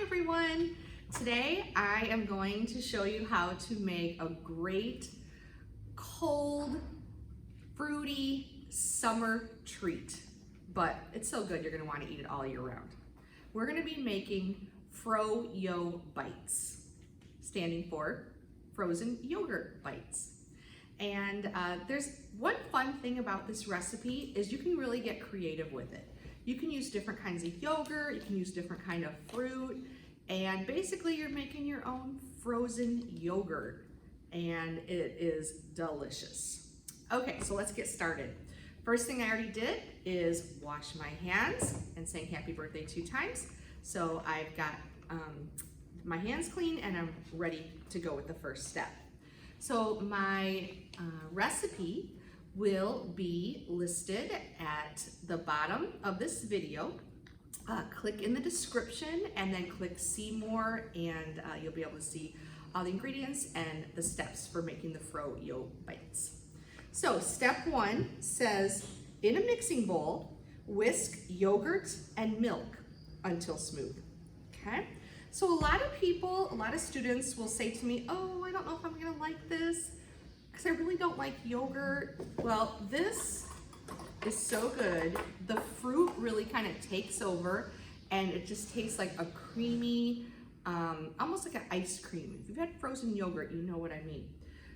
Hi everyone! Today I am going to show you how to make a great cold fruity summer treat, but it's so good you're going to want to eat it all year round. We're going to be making Fro Yo Bites, standing for frozen yogurt bites. And there's one fun thing about this recipe is you can really get creative with it. You can use different kinds of yogurt, you can use different kind of fruit, and basically you're making your own frozen yogurt, and it is delicious. Okay, so let's get started. First thing I already did is wash my hands and saying happy birthday 2 times. So I've got my hands clean and I'm ready to go with the first step. So my recipe will be listed at the bottom of this video. Click in the description and then click see more, and you'll be able to see all the ingredients and the steps for making the Fro Yo Bites. So step 1 says, in a mixing bowl, whisk yogurt and milk until smooth. Okay? So a lot of students will say to me, oh, I don't know if I'm gonna like this because I really don't like yogurt. Well, this is so good. The fruit really kind of takes over and it just tastes like a creamy, almost like an ice cream. If you've had frozen yogurt, you know what I mean.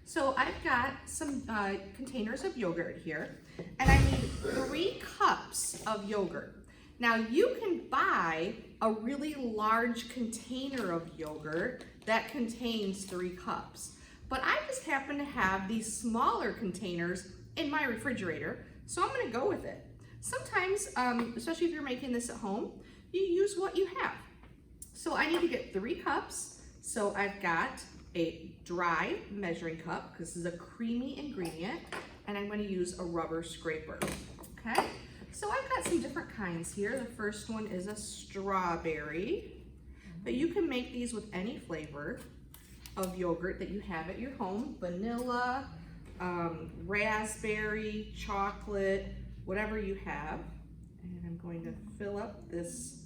So I've got some containers of yogurt here, and I need 3 cups of yogurt. Now you can buy a really large container of yogurt that contains 3 cups. But I just happen to have these smaller containers in my refrigerator, so I'm gonna go with it. Sometimes, especially if you're making this at home, you use what you have. So I need to get 3 cups. So I've got a dry measuring cup, because this is a creamy ingredient, and I'm gonna use a rubber scraper, okay? So I've got some different kinds here. The first one is a strawberry, but you can make these with any flavor of yogurt that you have at your home. Vanilla, raspberry, chocolate, whatever you have. And I'm going to fill up this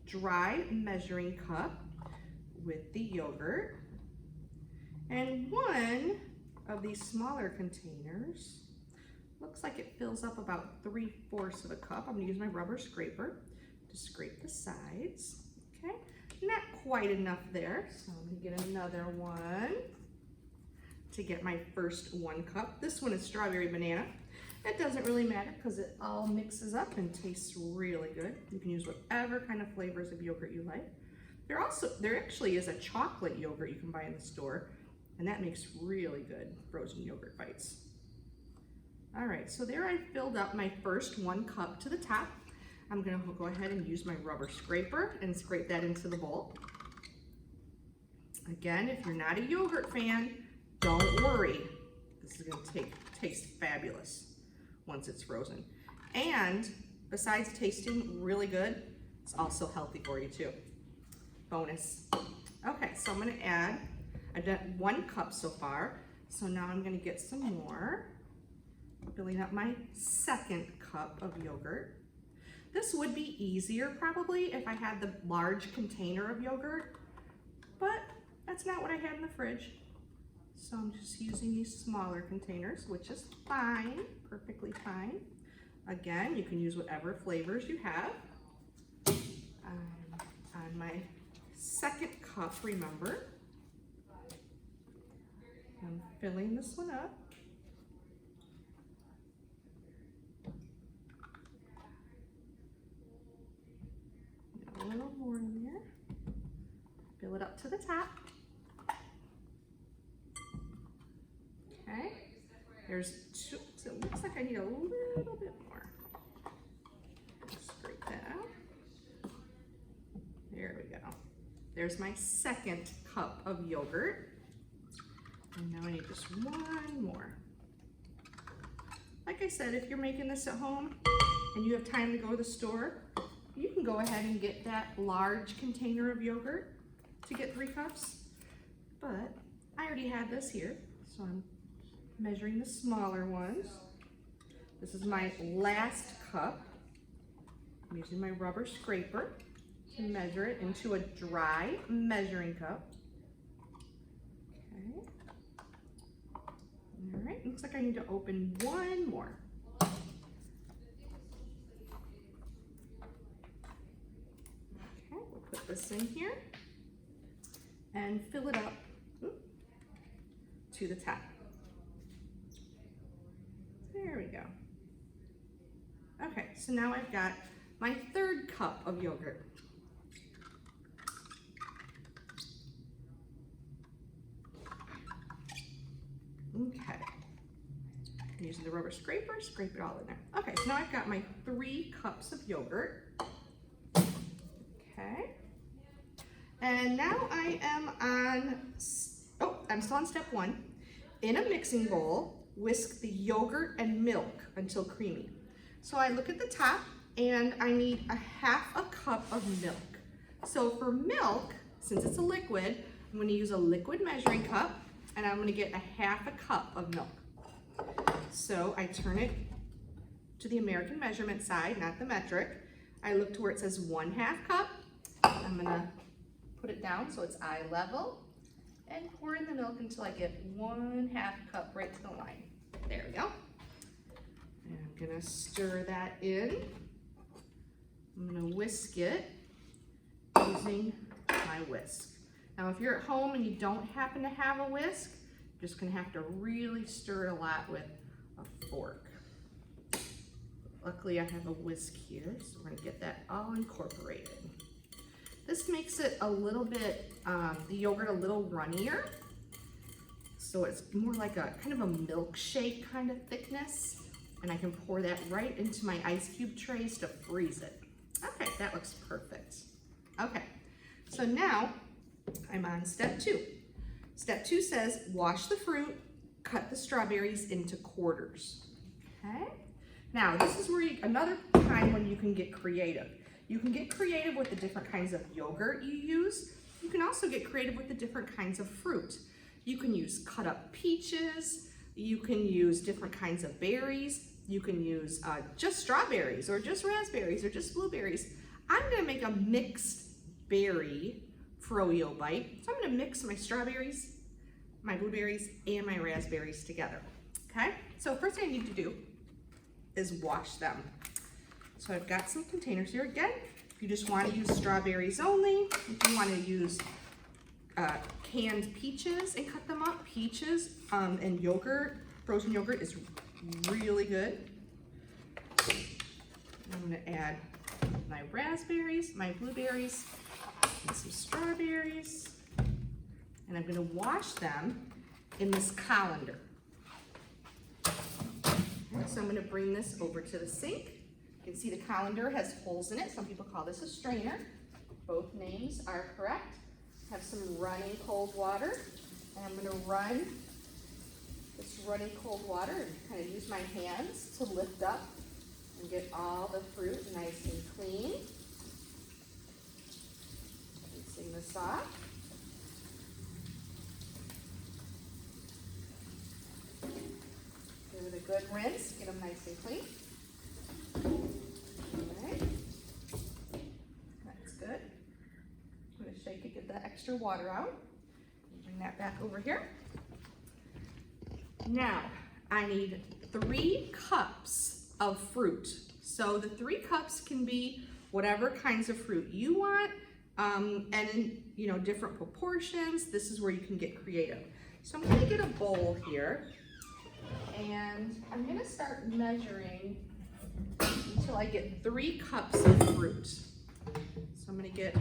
dry measuring cup with the yogurt. And one of these smaller containers looks like it fills up about 3/4 of a cup. I'm gonna use my rubber scraper to scrape the sides, okay? Not quite enough there, so I'm gonna get another one to get my first 1 cup. This one is strawberry banana. It doesn't really matter because it all mixes up and tastes really good. You can use whatever kind of flavors of yogurt you like. There actually is a chocolate yogurt you can buy in the store, and that makes really good frozen yogurt bites. All right, so there I filled up my first 1 cup to the top. I'm gonna go ahead and use my rubber scraper and scrape that into the bowl. Again, if you're not a yogurt fan, don't worry. This is gonna taste fabulous once it's frozen. And besides tasting really good, it's also healthy for you too. Bonus. Okay, so I'm gonna add, I've done 1 cup so far, so now I'm gonna get some more, filling up my 2nd cup of yogurt. This would be easier probably if I had the large container of yogurt, but that's not what I had in the fridge. So I'm just using these smaller containers, which is fine, perfectly fine. Again, you can use whatever flavors you have. On my 2nd cup, remember, I'm filling this one up. A little more in there. Fill it up to the top. Okay. There's 2, so it looks like I need a little bit more. Scrape that out. There we go. There's my 2nd cup of yogurt. And now I need just 1 more. Like I said, if you're making this at home and you have time to go to the store, you can go ahead and get that large container of yogurt to get 3 cups. But I already had this here, so I'm measuring the smaller ones. This is my last cup. I'm using my rubber scraper to measure it into a dry measuring cup. Okay. All right, looks like I need to open one more. Okay, we'll put this in here and fill it up to the top. There we go. Okay, so now I've got my third cup of yogurt. Okay, I'm using the rubber scraper, scrape it all in there. Okay, so now I've got my 3 cups of yogurt. Okay, and now I am on, I'm still on step 1. In a mixing bowl, whisk the yogurt and milk until creamy. So I look at the top and I need a 1/2 cup of milk. So for milk, since it's a liquid, I'm going to use a liquid measuring cup and I'm going to get a 1/2 cup of milk. So I turn it to the American measurement side, not the metric. I look to where it says 1/2 cup. I'm going to put it down so it's eye level and pour in the milk until I get 1/2 cup right to the line. There we go. And I'm gonna stir that in. I'm gonna whisk it using my whisk. Now if you're at home and you don't happen to have a whisk, you're just gonna have to really stir it a lot with a fork. Luckily I have a whisk here, so we're gonna get that all incorporated. This makes it a little bit, the yogurt a little runnier. So it's more like a kind of a milkshake kind of thickness. And I can pour that right into my ice cube trays to freeze it. Okay, that looks perfect. Okay, so now I'm on step 2. Step 2 says wash the fruit, cut the strawberries into quarters. Okay, now this is where another time when you can get creative. You can get creative with the different kinds of yogurt you use. You can also get creative with the different kinds of fruit. You can use cut up peaches, you can use different kinds of berries, you can use just strawberries or just raspberries or just blueberries. I'm gonna make a mixed berry Fro-Yo Bite. So I'm gonna mix my strawberries, my blueberries, and my raspberries together, okay? So first thing I need to do is wash them. So I've got some containers here. Again, if you just wanna use strawberries only, if you wanna use canned peaches and cut them up. Peaches and yogurt, frozen yogurt is really good. I'm gonna add my raspberries, my blueberries, and some strawberries. And I'm gonna wash them in this colander. So I'm gonna bring this over to the sink. You can see the colander has holes in it. Some people call this a strainer. Both names are correct. Have some running cold water, and I'm gonna run this running cold water and kind of use my hands to lift up and get all the fruit nice and clean. Rinsing this off. Give it a good rinse, get them nice and clean. All right, that's good. I'm gonna shake it, get the extra water out. Bring that back over here. Now, I need 3 cups of fruit. So the 3 cups can be whatever kinds of fruit you want, and in, different proportions. This is where you can get creative. So I'm gonna get a bowl here, and I'm gonna start measuring until I get 3 cups of fruit. So I'm gonna get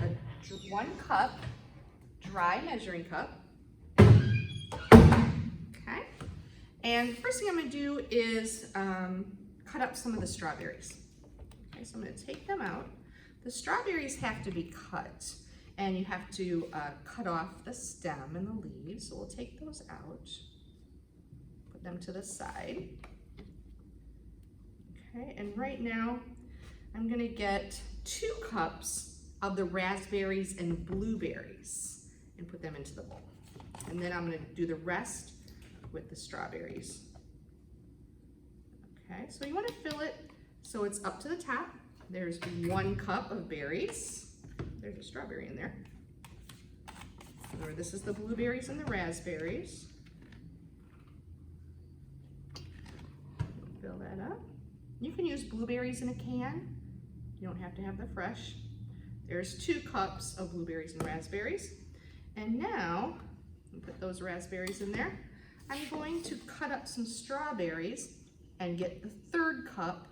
1 cup dry measuring cup. Okay, and first thing I'm gonna do is cut up some of the strawberries. Okay, so I'm gonna take them out. The strawberries have to be cut, and you have to cut off the stem and the leaves. So we'll take those out, put them to the side. Okay, and right now I'm gonna get 2 cups of the raspberries and blueberries and put them into the bowl. And then I'm gonna do the rest with the strawberries. Okay, so you wanna fill it so it's up to the top. There's 1 cup of berries, there's a strawberry in there. Or this is the blueberries and the raspberries. Fill that up. You can use blueberries in a can. You don't have to have the fresh. There's 2 cups of blueberries and raspberries. And now, put those raspberries in there. I'm going to cut up some strawberries and get the 3rd cup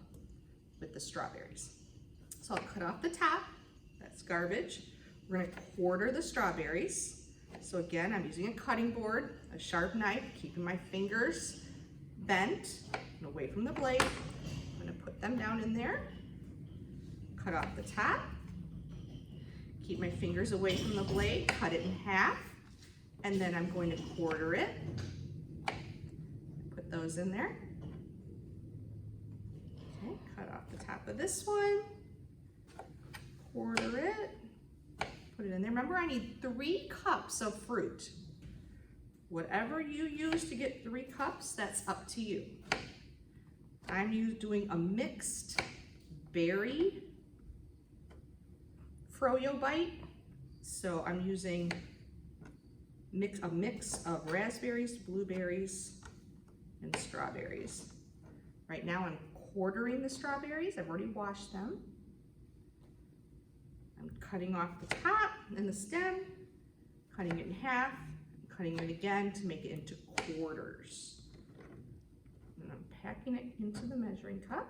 with the strawberries. So I'll cut off the top, that's garbage. We're gonna quarter the strawberries. So again, I'm using a cutting board, a sharp knife, keeping my fingers bent and away from the blade. I'm gonna put them down in there, cut off the top, keep my fingers away from the blade, cut it in half, and then I'm going to quarter it. Put those in there. Okay, cut off the top of this one, quarter it, put it in there. Remember, I need 3 cups of fruit. Whatever you use to get 3 cups, that's up to you. I'm doing a mixed berry Fro Yo Bite. So I'm using a mix of raspberries, blueberries, and strawberries. Right now I'm quartering the strawberries. I've already washed them. I'm cutting off the top and the stem, cutting it in half, cutting it again to make it into quarters. And I'm packing it into the measuring cup.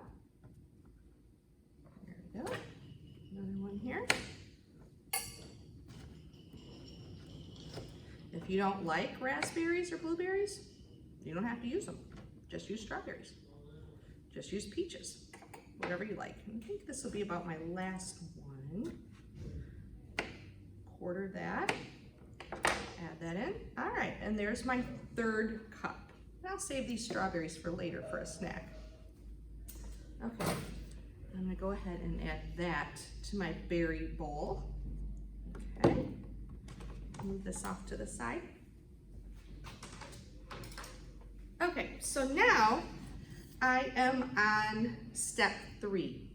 There we go. Another one here. If you don't like raspberries or blueberries, you don't have to use them. Just use strawberries. Just use peaches, whatever you like. I think this will be about my last one. Quarter that, add that in. All right, and there's my 3rd cup. And I'll save these strawberries for later for a snack. Okay, I'm gonna go ahead and add that to my berry bowl. Okay, move this off to the side. Okay, so now I am on step 3.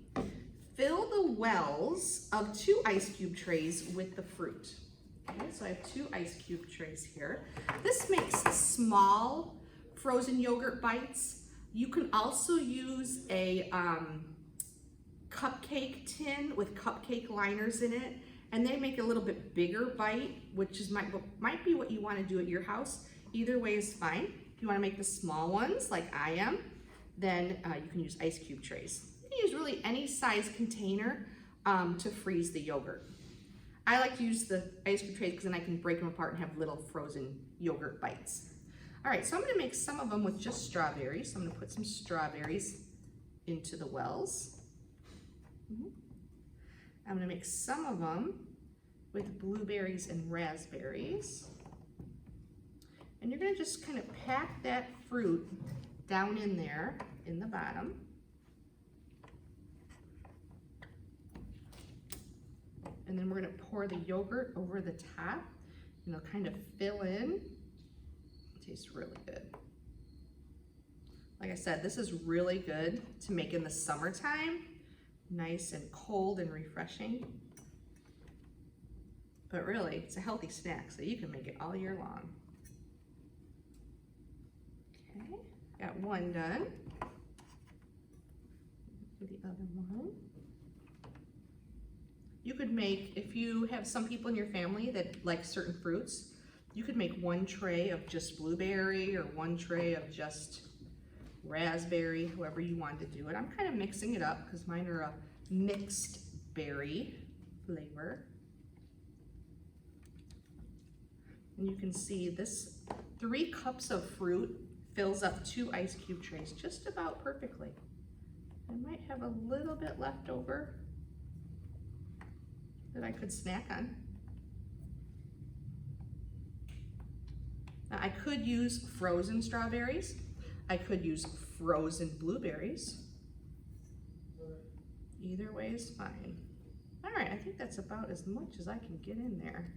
Fill the wells of 2 ice cube trays with the fruit. Okay, so I have 2 ice cube trays here. This makes small frozen yogurt bites. You can also use a cupcake tin with cupcake liners in it, and they make a little bit bigger bite, which is might be what you want to do at your house. Either way is fine. If you want to make the small ones like I am, then you can use ice cube trays. You can use really any size container to freeze the yogurt. I like to use the ice cube trays because then I can break them apart and have little frozen yogurt bites. All right, so I'm gonna make some of them with just strawberries. So I'm gonna put some strawberries into the wells. I'm gonna make some of them with blueberries and raspberries. And you're gonna just kind of pack that fruit down in there in the bottom. And then we're gonna pour the yogurt over the top and it'll kind of fill in. It tastes really good. Like I said, this is really good to make in the summertime. Nice and cold and refreshing. But really, it's a healthy snack, so you can make it all year long. Okay, got one done. Do the other one. You could make, if you have some people in your family that like certain fruits, you could make one tray of just blueberry or one tray of just raspberry, however you want to do it. I'm kind of mixing it up because mine are a mixed berry flavor. And you can see this 3 cups of fruit fills up 2 ice cube trays just about perfectly. I might have a little bit left over that I could snack on. Now I could use frozen strawberries. I could use frozen blueberries. Either way is fine. All right, I think that's about as much as I can get in there.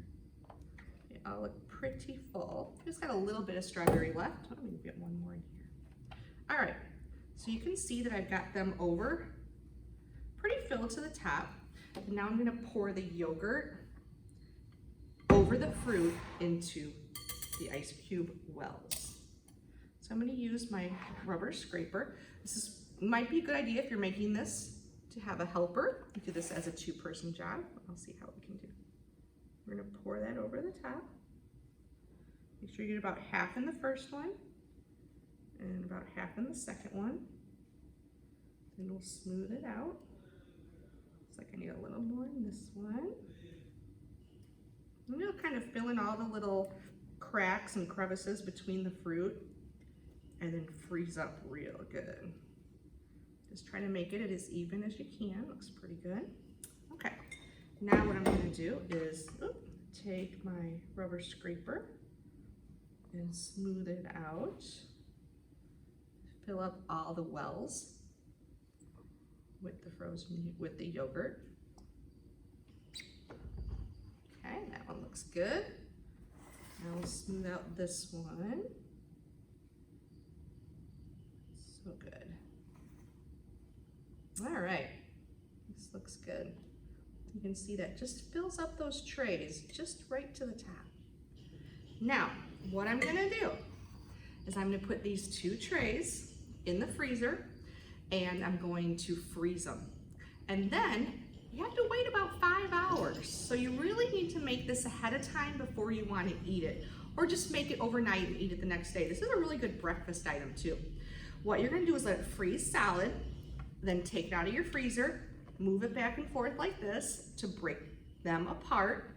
They all look pretty full. Just got a little bit of strawberry left. Let me get one more in here. All right, so you can see that I've got them over pretty filled to the top. And now I'm gonna pour the yogurt the fruit into the ice cube wells. So I'm going to use my rubber scraper. Might be a good idea if you're making this to have a helper. You do this as a two-person job. I'll see how we can do. We're going to pour that over the top. Make sure you get about half in the first one and about half in the second one. Then we'll smooth it out. Looks like I need a little more in this one. And you'll kind of fill in all the little cracks and crevices between the fruit and then freeze up real good. Just try to make it as even as you can. Looks pretty good. Okay, now what I'm going to do is take my rubber scraper and smooth it out. Fill up all the wells with the yogurt. Okay, that one looks good. Now we'll smooth out this one. So good. All right, this looks good. You can see that just fills up those trays just right to the top. Now, what I'm gonna do is I'm gonna put these two trays in the freezer and I'm going to freeze them. And then you have to wait about 5 hours. So you really need to make this ahead of time before you want to eat it, or just make it overnight and eat it the next day. This is a really good breakfast item too. What you're gonna do is let it freeze solid, then take it out of your freezer, move it back and forth like this to break them apart,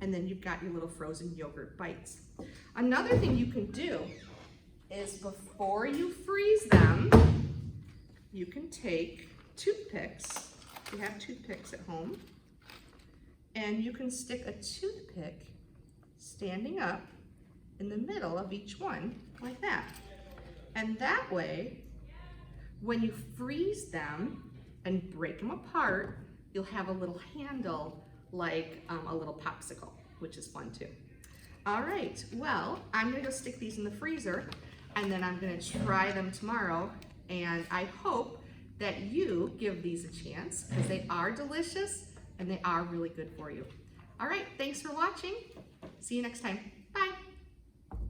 and then you've got your little frozen yogurt bites. Another thing you can do is before you freeze them, you can take toothpicks. You have toothpicks at home, and you can stick a toothpick standing up in the middle of each one like that. And that way, when you freeze them and break them apart, you'll have a little handle like a little popsicle, which is fun too. All right, well, I'm gonna go stick these in the freezer and then I'm gonna try them tomorrow, and I hope that you give these a chance because they are delicious and they are really good for you. All right, thanks for watching. See you next time.